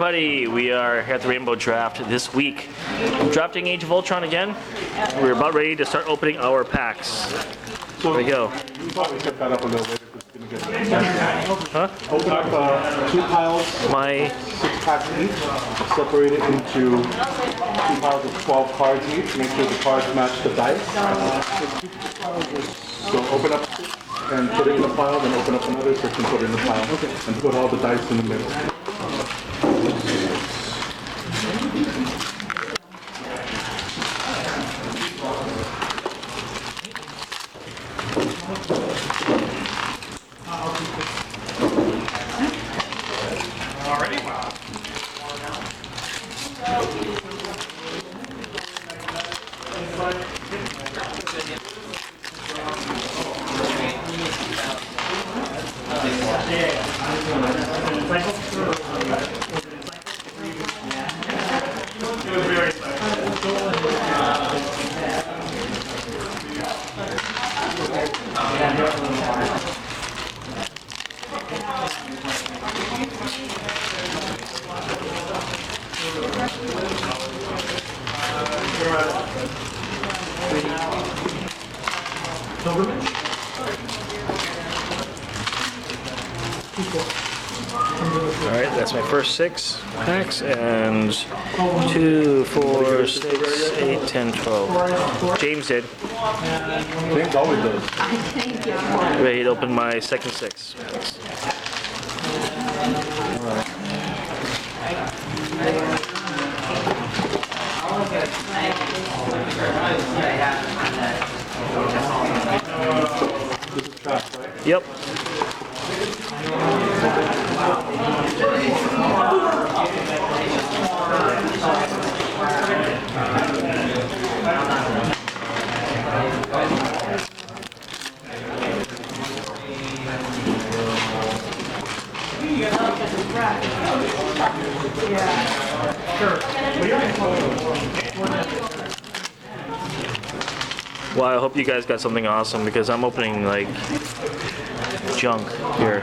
everybody, we are here at the Rainbow Draft this week. Drafting Age of Ultron again. We're about ready to start opening our packs. There we go. You probably set that up a little later because it's going to get Huh? Open up 2 piles, 6 packs each, separate it into 2 piles of 12 cards each, make sure the cards match the dice. So open up 6 and put it in the pile, then open up another 6 and put it in the pile, and put all the dice in the middle. Alright, that's my first 6 packs, and 2, 4, 6, 8, 10, 12. James did. James always does. Ready to open my second 6. This is trash, right? Yep. Well, I hope you guys got something awesome because I'm opening like junk here.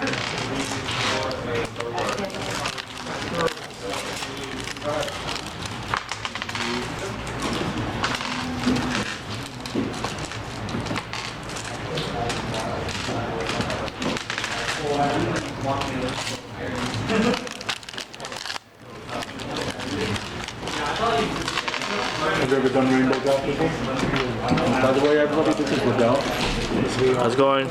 Have you ever done rainbow draft before? By the way, everybody, this is Liddell. How's it going?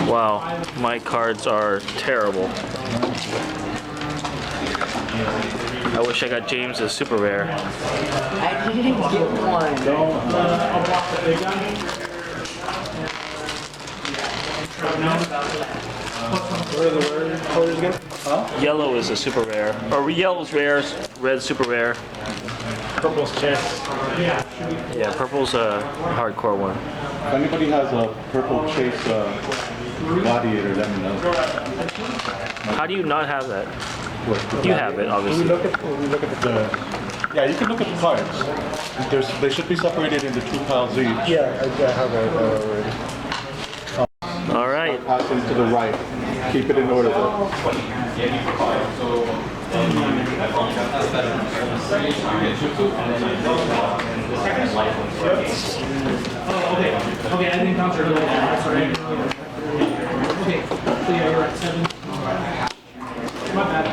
Wow, my cards are terrible. I wish I got James's super rare. I didn't get one. What are the colors again? Huh? Yellow is a super rare. Or yellow's rare, red's super rare. Purple's chest. Yeah, purple's a hardcore one. If anybody has a purple chase gladiator, let me know. How do you not have that? What? You have it, When obviously. we look at the yeah, you can look at the cards. They should be separated into 2 piles each. Yeah, I have it already. All right. Pass them to the right. Keep it in order though. Okay, I didn't count your little sorry. Okay, so yeah, you're at 7. My bad.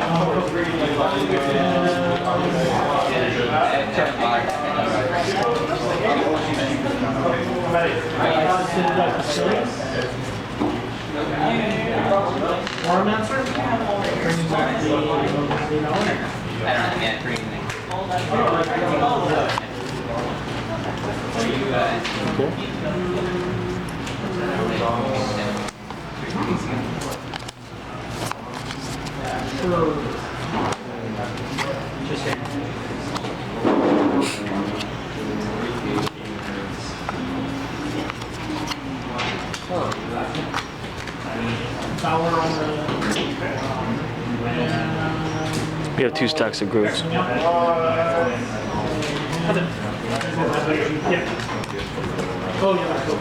Warmancer? Bringing back the I don't know, yeah, green thing. We have 2 stacks of groups. Yeah. Oh, yeah, that's cool.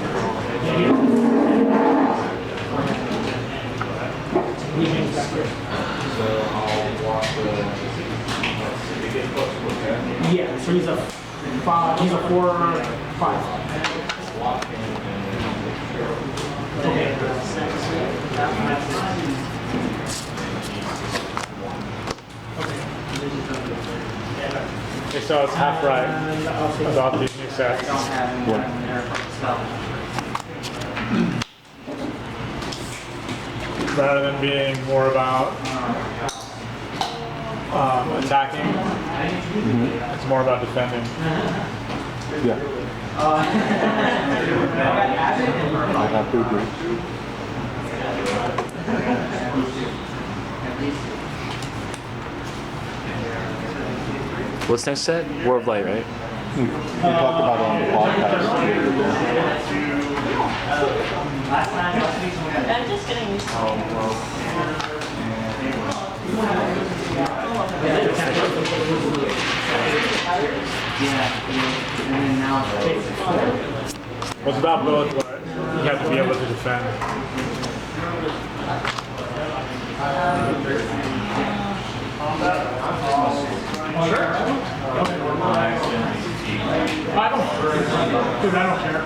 Yeah, so he's a 5, he's a 4, 5. Okay. Okay, so it's half right about these new sets. Rather than being more about attacking, it's more about defending. Yeah. I have to agree. What's next set? War of Light, right? We talked about it on the podcast. I'm just getting used to it. Well, it's about both, but you have to be able to defend. I don't care.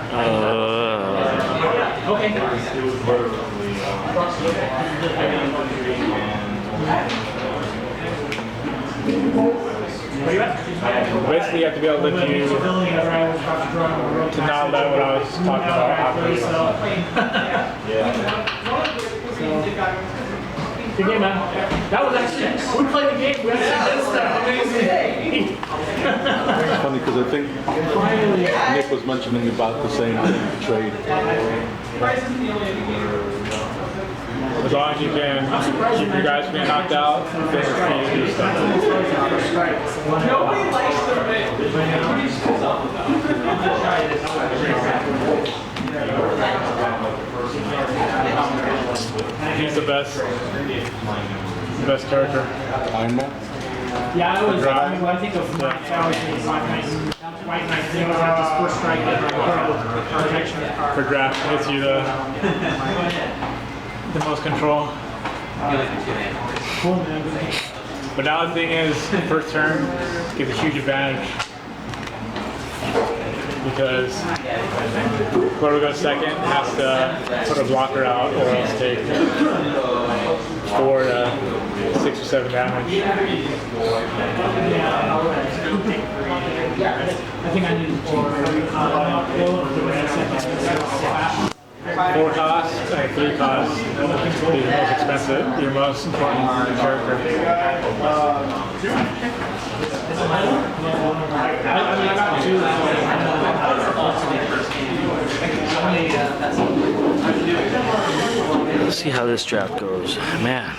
Basically, you have to be able to let you to not let what I was talking about happen. Good game, man. That was actually, we played the game, we actually did stuff. Amazing. It's funny because I think Nick was mentioning about the same thing, the trade. As long as you can keep your guys from getting knocked out, things are free to do stuff. Nobody likes He's the best character. Iron Man? Yeah, I was, I think of my White Knight, I think was like his first strike protection card. For draft, gets you the most control. Cool, man. But now the thing is, first turn gives a huge advantage. Because whoever goes second has to put a blocker out or else take 4 to 6 or 7 damage. I think I need 4 costs, 3 costs, be the most expensive, your most important character. I got 2. Let's see how this draft goes. Man.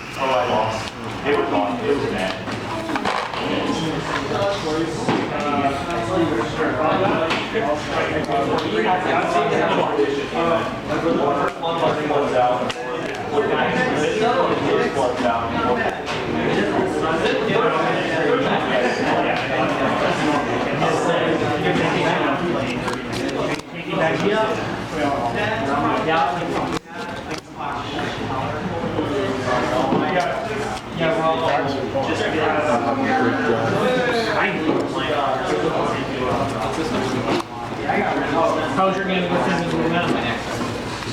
How's your game with things going on? I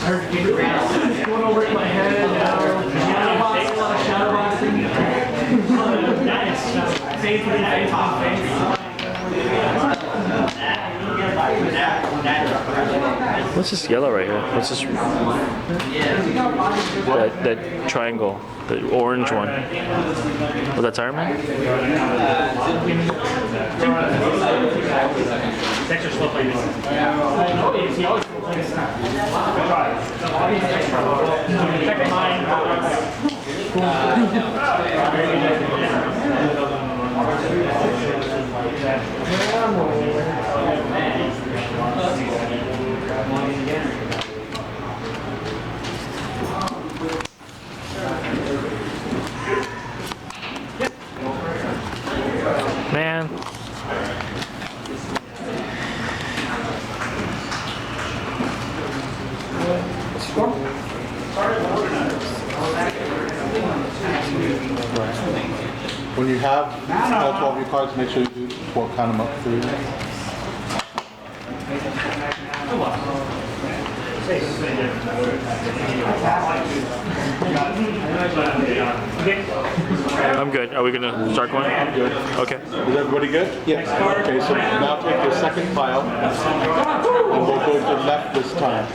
heard you get going over in my head. Shadow boxing. Nice. Face to face to face. What's this yellow right here? What's this? That triangle, the orange one. Oh, that's Iron Man? Extra slow play. He always plays second mind. When you have all 12 of your cards, make sure you do count them up for you. I'm good. Are we gonna start going? Good. Okay. Is everybody good? Yes. Okay, so now take your second pile and we'll go to the left this time.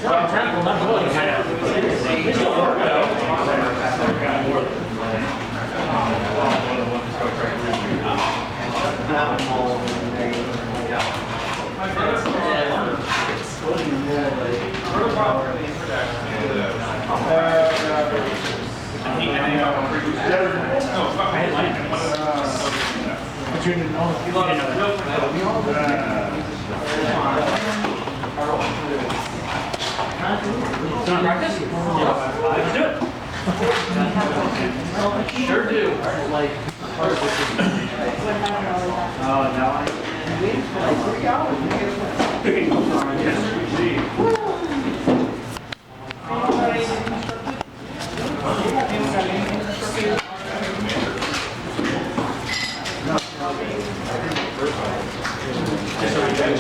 Practice? Let's do it. Sure do.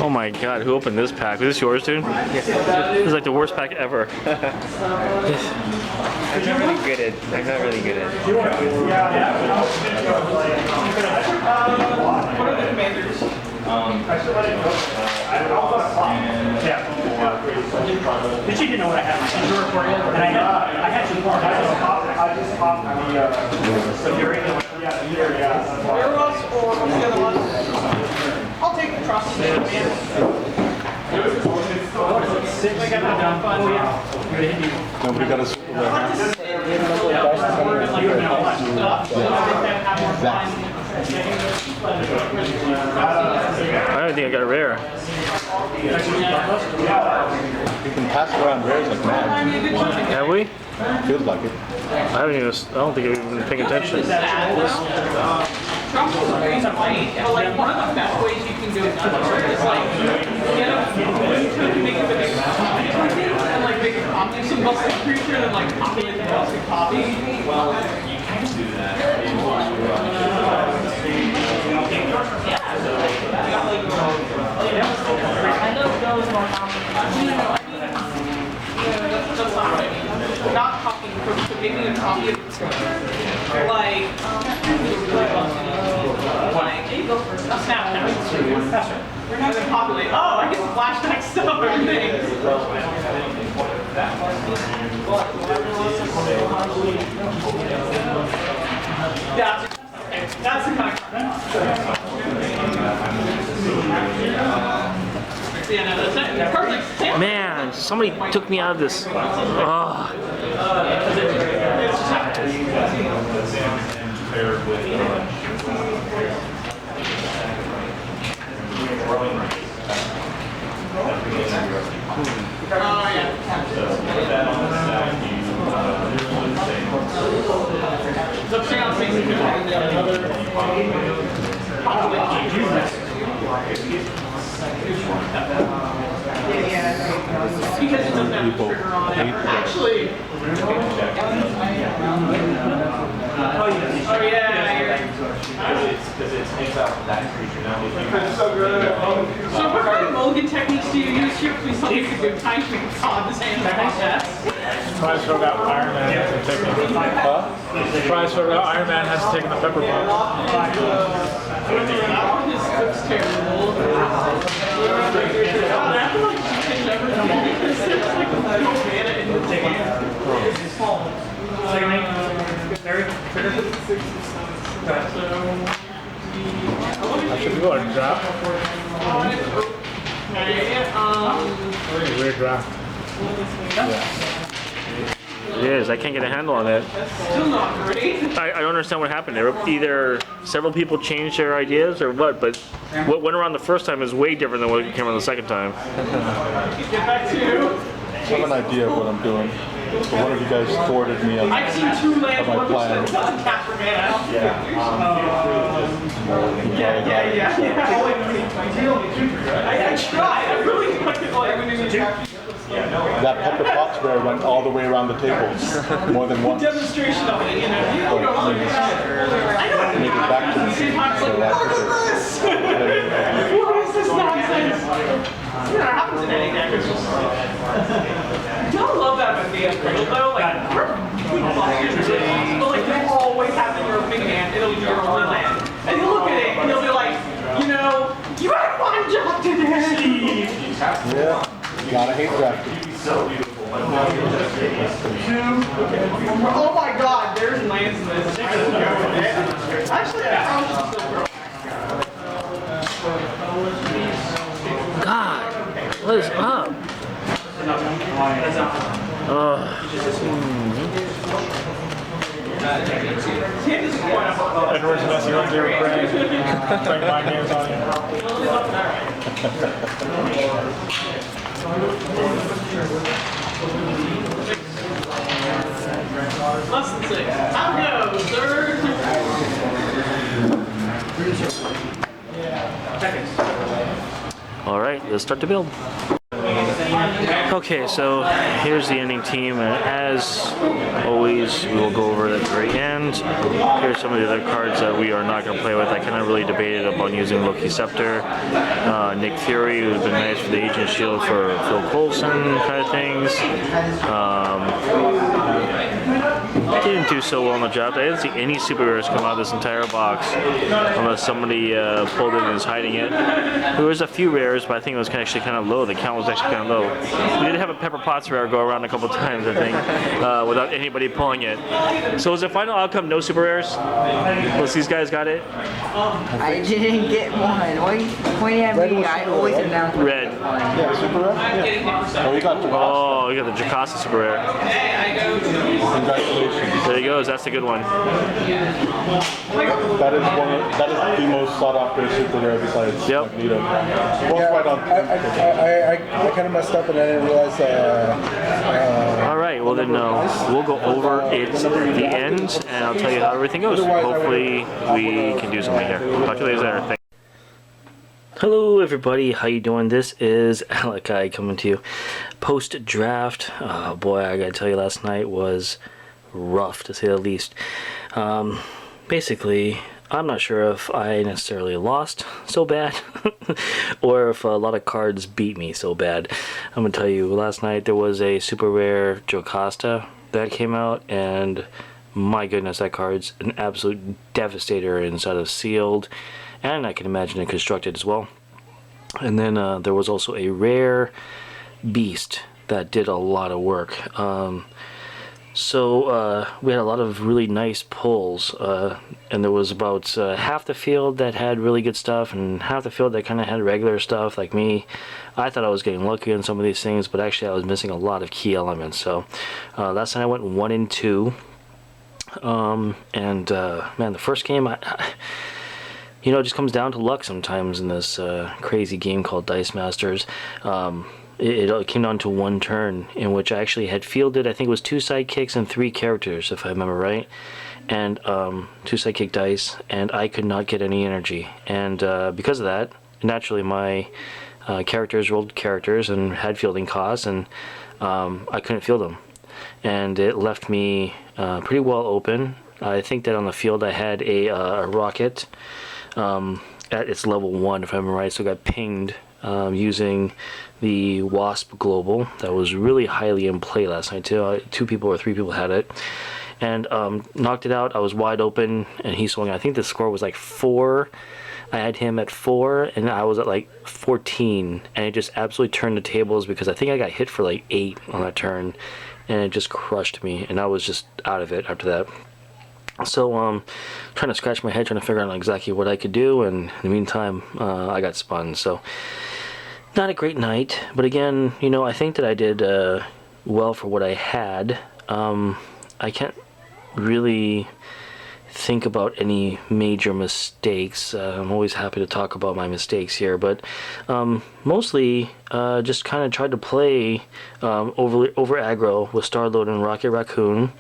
Oh my god, who opened this pack? Was this yours, dude? Yes. This is like the worst pack ever. I'm not really good at. I'm not really good at. What are the commanders? But she didn't know what I had. She was recording, and I had some more. I just popped the Fury. Eros or what's the other one? I'll take the trust. Nobody got a super rare hand? I don't think I got a rare. You can pass around rares like mad. Have we? Feels like it. I haven't even. I don't think I've even been paying attention. Trump was great, but like one of the best ways you can do it is like get a make a big copy and like make a copy some busted creature and like copy it and busted copy. Well, you can do that. That's not what I mean. Not copying, but making a copy of the like a Snapchat. We're not gonna populate. Oh, I get the flashback stuff and everything. That's the kind of yeah, no, that's it. Perfect. Man, somebody took me out of this. Oh. Because it doesn't have a trigger on it. Actually. Oh yeah. Because it takes out that creature now. So good. So what kind of mulligan techniques do you use here? Please tell me if you're time to make on this hand like that. Prize for about Iron Man has taken. Prize for about Iron Man has taken the pepper pot. This looks terrible. I should go and drop. Weird drop. It is. I can't get a handle on it. Still not great. I don't understand what happened there. Either several people changed their ideas or what, but what went around the first time is way different than what came around the second time. Get back to. I have an idea of what I'm doing. So one of you guys forwarded me on I've seen two land my one plan. that doesn't capture mana. Yeah. I tried. I really fucking like when you That pepper pot match where I went all the way around the tables more than once. Demonstration of it, you know. You go look at Made it back to the same team. time, So like, that's look at this! What is this nonsense? You know, it happens in any deck. It's just. Y'all love that about DM Cradle though. Like, we're but like, they always have in your big hand, it'll be your only land. And you'll look at it and you'll be like, you know, you had a fine job today! Yeah, gotta hate drafting. Oh my god, there's lands in this. Actually, I probably should still grow. God, what is up? Edward's messing with your friend. Playing mind games on you. Less than 6. How goes, sir? All right, let's start to build. Okay, so here's the ending team, and as always, we will go over it at the very end. Here's some of the other cards that we are not going to play with. I kind of really debated upon using Loki Scepter, Nick Fury, who's been nice for the Agent Shield for Phil Coulson kind of things. Didn't do so well in the draft. I didn't see any super rares come out of this entire box unless somebody pulled it and is hiding it. There was a few rares, but I think it was actually kind of low. The count was actually kind of low. We did have a Pepper Potts rare go around a couple times, I think, without anybody pulling it. So was the final outcome no super rares? Unless these guys got it? I didn't get one. Why are you pointing at me? I always announce Red. Yeah, super rare? Yeah. Oh, you got Jacasta. Oh, you got the Jacasta super rare. Congratulations. There he goes. That's a good one. That is the most sought after super rare besides Yep. Magneto. Both right on. I kind of messed up and I didn't realize All right. Well then, we'll go over it at the end, and I'll tell you how everything goes. Hopefully, we can do something here. Talk to you later. Thanks. Hello everybody, how you doing? This is Alakai coming to you post-draft. Oh boy, I gotta tell you, last night was rough to say the least. Basically, I'm not sure if I necessarily lost so bad or if a lot of cards beat me so bad. I'm gonna tell you, last night there was a super rare Jocasta that came out, and my goodness, that card's an absolute devastator inside of sealed, and I can imagine it constructed as well. And then there was also a rare beast that did a lot of work. So we had a lot of really nice pulls, and there was about half the field that had really good stuff and half the field that kind of had regular stuff. Like me, I thought I was getting lucky on some of these things, but actually I was missing a lot of key elements. So last night I went 1 and 2. Man, the first game, you know, it just comes down to luck sometimes in this crazy game called Dice Masters. It came down to one turn in which I actually had fielded, I think it was 2 sidekicks and 3 characters, if I remember right. And 2 sidekick dice, and I could not get any energy. And because of that, naturally my characters rolled characters and had fielding costs, and I couldn't field them. And it left me pretty well open. I think that on the field I had a rocket at its level 1, if I remember right, so I got pinged using the Wasp Global. That was really highly in play last night too. 2 people or 3 people had it, and knocked it out. I was wide open, and he swung. I think the score was like 4. I had him at 4, and I was at like 14, and it just absolutely turned the tables because I think I got hit for like 8 on that turn, and it just crushed me, and I was just out of it after that. So trying to scratch my head, trying to figure out exactly what I could do, and in the meantime I got spun. So not a great night, but again, you know, I think that I did well for what I had. I can't really think about any major mistakes. I'm always happy to talk about my mistakes here, but mostly just kind of tried to play over aggro with Star-Lord and Rocket Raccoon.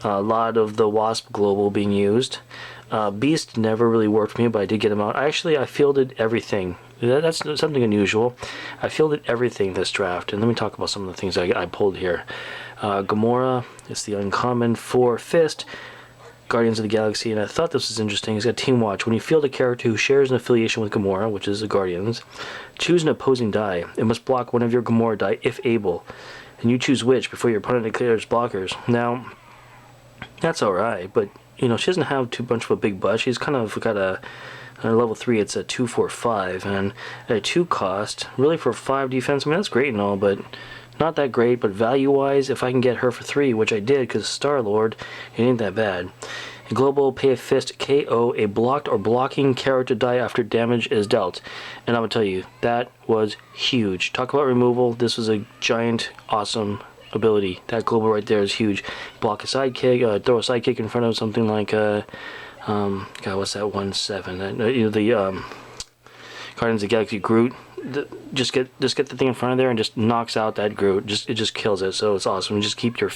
A lot of the Wasp Global being used. Beast never really worked for me, but I did get him out. I fielded everything That's something unusual. I fielded everything this draft, and let me talk about some of the things I pulled here. Gamora is the uncommon 4 fist. Guardians of the Galaxy, and I thought this was interesting. He's got Team Watch. When you field a character who shares an affiliation with Gamora, which is the Guardians, choose an opposing die. It must block one of your Gamora die if able, and you choose which before your opponent declares blockers. Now, that's alright, but you know, she doesn't have too much of a big butt. She's kind of got a level 3, it's a 2/4/5, and at a 2 cost, really for 5 defense, I mean, that's great and all, but not that great. But value-wise, if I can get her for 3, which I did, because Star-Lord, it ain't that bad. A global, pay a fist, KO a blocked or blocking character die after damage is dealt. And I'm going to tell you, that was huge. Talk about removal, this was a giant, awesome ability. That global right there is huge. Block a sidekick, throw a sidekick in front of something like, God, what's that 1/7? The Guardians of the Galaxy Groot. Just get the thing in front of there and just knocks out that Groot. It just kills it. So it's awesome. Just keep your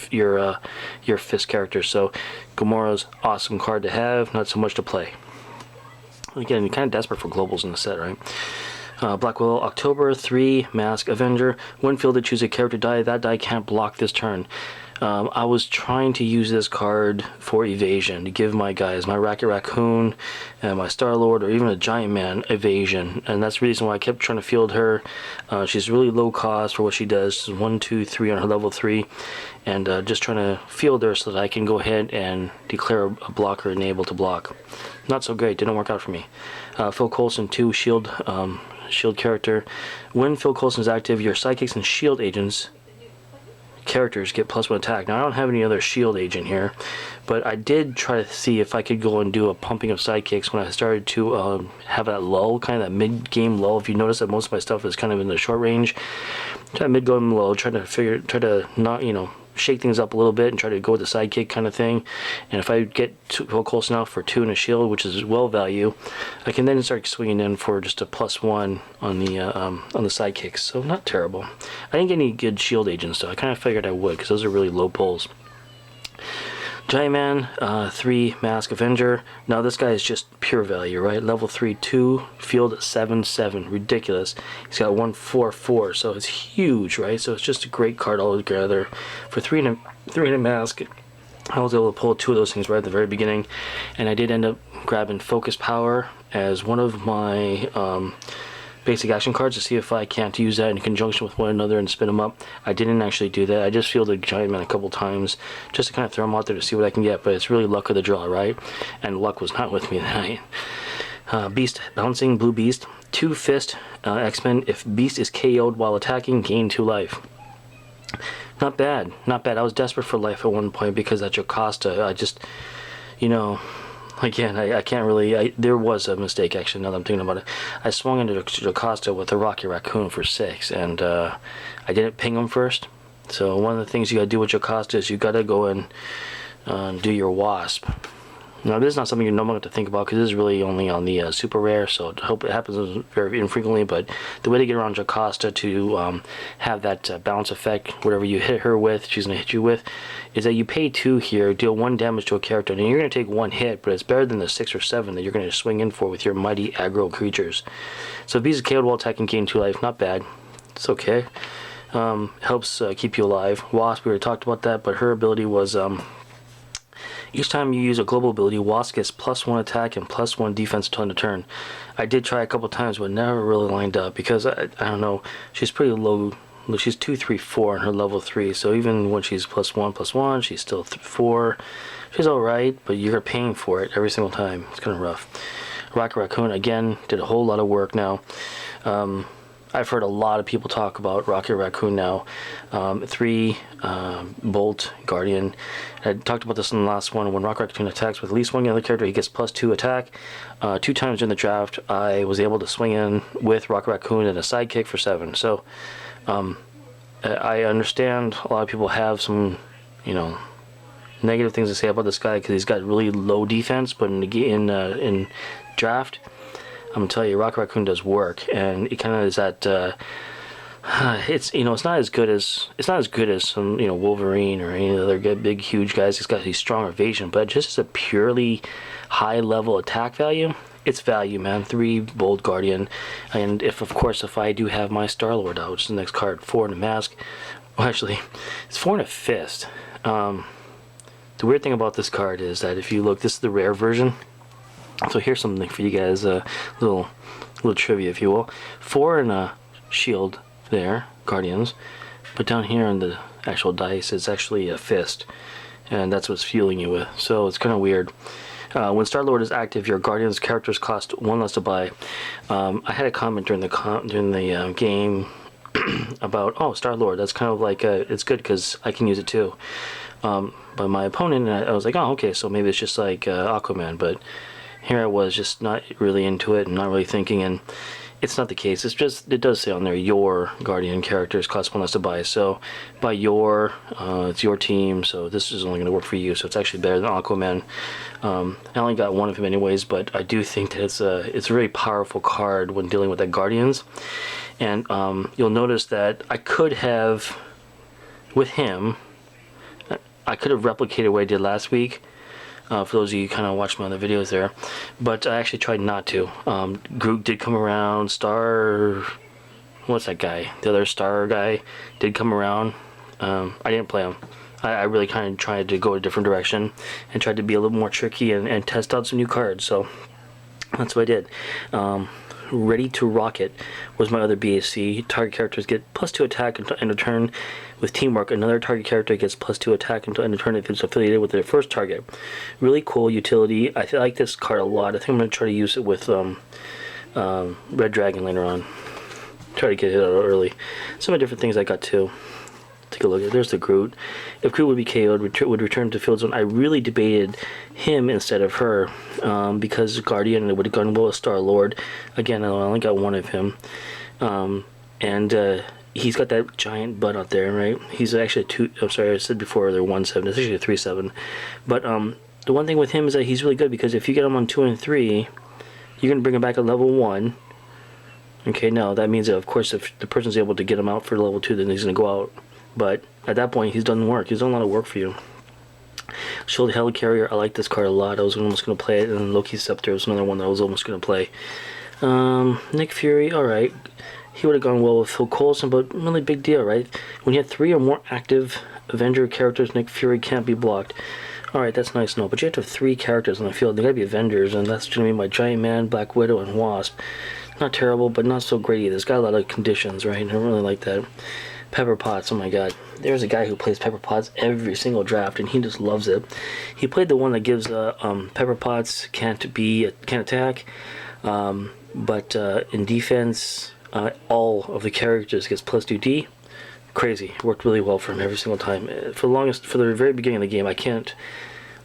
fist character. So Gamora's awesome card to have, not so much to play. Again, you're kind of desperate for globals in the set, right? Black Widow, October 3, Mask Avenger. When fielded, choose a character die. That die can't block this turn. I was trying to use this card for evasion, to give my guys, my Rocket Raccoon, and my Star-Lord, or even a Giant Man evasion, and that's the reason why I kept trying to field her. She's really low cost for what she does. She's 1, 2, 3 on her level 3, and just trying to field her so that I can go ahead and declare a blocker and able to block. Not so great, didn't work out for me. Phil Coulson, 2 shield character. When Phil Coulson is active, your sidekicks and shield agents characters get +1 attack. Now I don't have any other shield agent here, but I did try to see if I could go and do a pumping of sidekicks when I started to have that lull, kind of that mid-game lull. If you notice that most of my stuff is kind of in the short range, try mid-game lull, try to not, you know, shake things up a little bit and try to go with the sidekick kind of thing. And if I get Phil Coulson out for 2 and a shield, which is well value, I can then start swinging in for just a +1 on the sidekicks. So not terrible. I didn't get any good shield agents though. I kind of figured I would because those are really low pulls. Giant Man, 3, Mask Avenger. Now this guy is just pure value, right? Level 3, 2, field 7/7, ridiculous. He's got 1/4/4, so it's huge, right? So it's just a great card altogether. For 3 and a mask, I was able to pull 2 of those things right at the very beginning, and I did end up grabbing Focus Power as one of my basic action cards to see if I can't use that in conjunction with one another and spin them up. I didn't actually do that. I just fielded Giant Man a couple times just to kind of throw them out there to see what I can get, but it's really luck of the draw, right? And luck was not with me tonight. Beast, bouncing, Blue Beast, 2 fist, X-Men. If Beast is KO'd while attacking, gain 2 life. Not bad, not bad. I was desperate for life at one point because at Jocasta, I just, you know, again, I can't really, there was a mistake actually now that I'm thinking about it. I swung into Jocasta with a Rocky Raccoon for 6, and I didn't ping him first. So one of the things you gotta do with Jocasta is you gotta go and do your Wasp. Now this is not something you're normally going to think about because this is really only on the super rare, so I hope it happens very infrequently, but the way to get around Jocasta to have that bounce effect, whatever you hit her with, she's going to hit you with, is that you pay 2 here, deal 1 damage to a character, and you're going to take 1 hit, but it's better than the 6 or 7 that you're going to swing in for with your mighty aggro creatures. So if he's KO'd while attacking, gain 2 life, not bad. It's okay. Helps keep you alive. Wasp, we already talked about that, but her ability was... each time you use a global ability, Wasp gets +1 attack and +1 defense until end of turn. I did try a couple times, but never really lined up because I don't know. She's pretty low. She's 2, 3, 4 on her level 3. So even when she's +1/+1, she's still 4. She's all right, but you're paying for it every single time. It's kind of rough. Rocket Raccoon again did a whole lot of work now. I've heard a lot of people talk about Rocket Raccoon now. 3 Bolt Guardian. I talked about this in the last one. When Rocket Raccoon attacks with at least one other character, he gets +2 attack. 2 times during the draft, I was able to swing in with Rocket Raccoon and a sidekick for 7. So I understand a lot of people have some, you know, negative things to say about this guy because he's got really low defense, but in draft, I'm gonna tell you, Rocket Raccoon does work, and it kind of is that. It's, you know, it's not as good as some, you know, Wolverine or any other big huge guys. He's got these strong evasion, but just as a purely high level attack value, it's value, man. 3 Bold Guardian, and if I do have my Star-Lord out, which is the next card, 4 in a mask. Well, actually, it's 4 in a fist. The weird thing about this card is that if you look, this is the rare version. So here's something for you guys, a little trivia, if you will. 4 in a shield there, Guardians, but down here on the actual dice, it's actually a fist, and that's what's fueling you with. So it's kind of weird. When Star-Lord is active, your Guardians characters cost 1 less to buy. I had a comment during the game about, oh, Star-Lord, that's kind of like it's good because I can use it too. But my opponent, and I was like, oh, okay, so maybe it's just like Aquaman, but here I was just not really into it and not really thinking, and it's not the case. It's just, it does say on there, your Guardian characters cost 1 less to buy. So by your, it's your team, so this is only going to work for you. So it's actually better than Aquaman. I only got 1 of him anyways, but I do think that it's a very powerful card when dealing with the Guardians. And you'll notice that I could have, with him, I could have replicated what I did last week. For those of you who kind of watched my other videos there, but I actually tried not to. Groot did come around. What's that guy? The other Star guy did come around. I didn't play him. I really kind of tried to go a different direction and tried to be a little more tricky and test out some new cards. So that's what I did. Ready to Rocket was my other BAC. Target characters get +2 attack until end of turn. With Teamwork, another target character gets +2 attack until end of turn if it's affiliated with their first target. Really cool utility. I like this card a lot. I think I'm going to try to use it with Red Dragon later on. Try to get it out early. Some of the different things I got too. Take a look at. There's the Groot. If Groot would be KO'd, would return to field zone. I really debated him instead of her because Guardian, it would have gone well with Star-Lord. Again, I only got 1 of him, and he's got that giant butt out there, right? He's actually a 2. I'm sorry, I said before they're 1/7. It's actually a 3/7. But the one thing with him is that he's really good because if you get him on 2 and 3, you're gonna bring him back at level 1. Okay, now that means that of course if the person's able to get him out for level 2, then he's gonna go out. But at that point, he's done work. He's done a lot of work for you. Shield Helicarrier, I like this card a lot. I was almost going to play it, and Loki's Scepter was another one that I was almost going to play. Nick Fury, alright. He would have gone well with Phil Coulson, but really big deal, right? When you have 3 or more active Avenger characters, Nick Fury can't be blocked. Alright, that's nice, no, but you have to have 3 characters on the field. They gotta be Avengers, and that's going to be my Giant Man, Black Widow, and Wasp. Not terrible, but not so great either. It's got a lot of conditions, right? I really like that. Pepper Potts, oh my god. There's a guy who plays Pepper Potts every single draft, and he just loves it. He played the one that gives Pepper Potts can't attack, but in defense, all of the characters gets +2D. Crazy. Worked really well for him every single time. For the very beginning of the game, I can't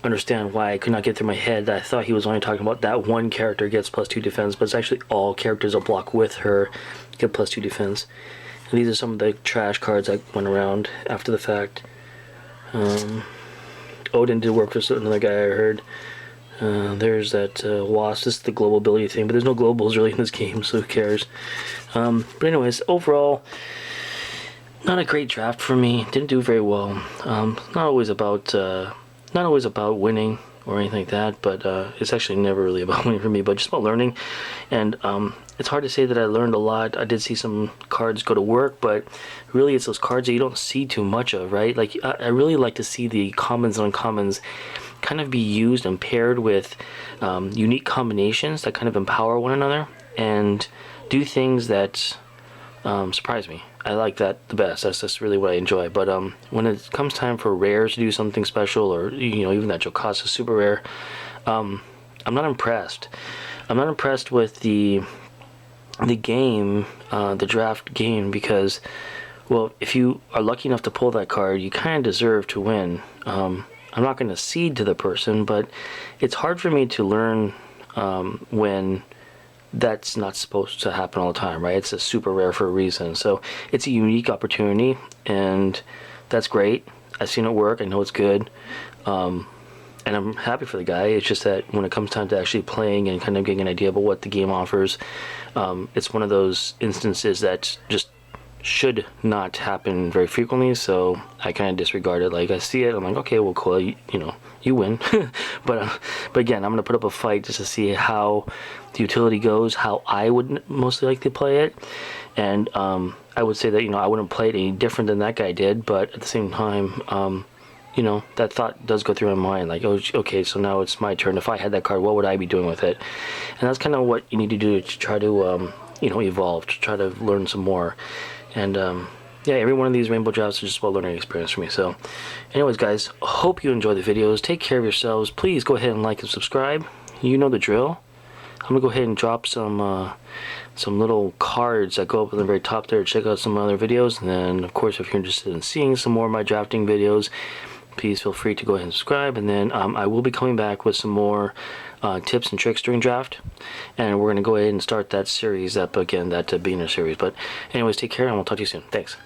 understand why I could not get through my head that I thought he was only talking about that one character gets +2 defense, but it's actually all characters that block with her get +2 defense. And these are some of the trash cards that went around after the fact. Odin did work for another guy I heard. There's that Wasp. This is the global ability thing, but there's no globals really in this game, so who cares? But anyways, overall, not a great draft for me. Didn't do very well. Not always about winning or anything like that, but it's actually never really about winning for me, but just about learning. And it's hard to say that I learned a lot. I did see some cards go to work, but really it's those cards that you don't see too much of, right? Like, I really like to see the commons and uncommons kind of be used and paired with unique combinations that kind of empower one another and do things that surprise me. I like that the best. That's really what I enjoy. But when it comes time for rares to do something special, or even that Jocasta super rare, I'm not impressed. I'm not impressed with the game, the draft game, because, well, if you are lucky enough to pull that card, you kind of deserve to win. I'm not going to cede to the person, but it's hard for me to learn when that's not supposed to happen all the time, right? It's a super rare for a reason. So it's a unique opportunity, and that's great. I've seen it work. I know it's good. And I'm happy for the guy. It's just that when it comes time to actually playing and kind of getting an idea about what the game offers, it's one of those instances that just should not happen very frequently, so I kind of disregard it. Like I see it, I'm like, okay, well, cool, you know, you win. but again, I'm gonna put up a fight just to see how the utility goes, how I would mostly like to play it, and I would say that, you know, I wouldn't play it any different than that guy did, but at the same time, you know, that thought does go through my mind, like, oh, okay, so now it's my turn. If I had that card, what would I be doing with it? And that's kind of what you need to do to try to, you know, evolve, to try to learn some more. And yeah, every one of these rainbow drafts is just a learning experience for me. So anyways, guys, hope you enjoy the videos. Take care of yourselves. Please go ahead and like and subscribe. You know the drill. I'm gonna go ahead and drop some little cards that go up on the very top there to check out some other videos. And then, of course, if you're interested in seeing some more of my drafting videos, please feel free to go ahead and subscribe. And then I will be coming back with some more tips and tricks during draft, and we're going to go ahead and start that series up again, that beginner series. But anyways, take care, and we'll talk to you soon. Thanks.